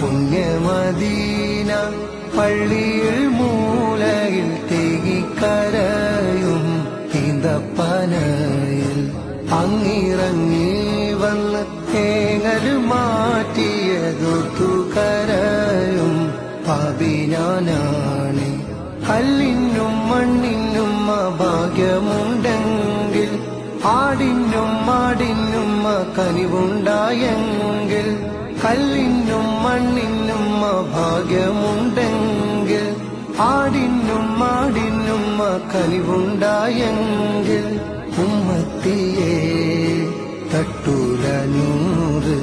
പുണ്യമദീന പള്ളിയിൽ മൂലയിൽ തേകിക്കരയും ഈന്തപ്പനയിൽ അങ്ങിറങ്ങി വന്ന് തേങ്ങൽ മാറ്റിയതൊത്തു കരയും പാപിനാനാണ്. കല്ലിനും മണ്ണിനും ഭാഗ്യമുണ്ടെങ്കിൽ ആടിനും മാടിനും കനിവുണ്ടായെങ്കിൽ കല്ലിനും മണ്ണിനും ഭാഗ്യമുണ്ടെങ്കിൽ ആടിനും മാടിനും കനിവുണ്ടായെങ്കിൽ ഉമ്മത്തിയെ തട്ടൂല നൂറ്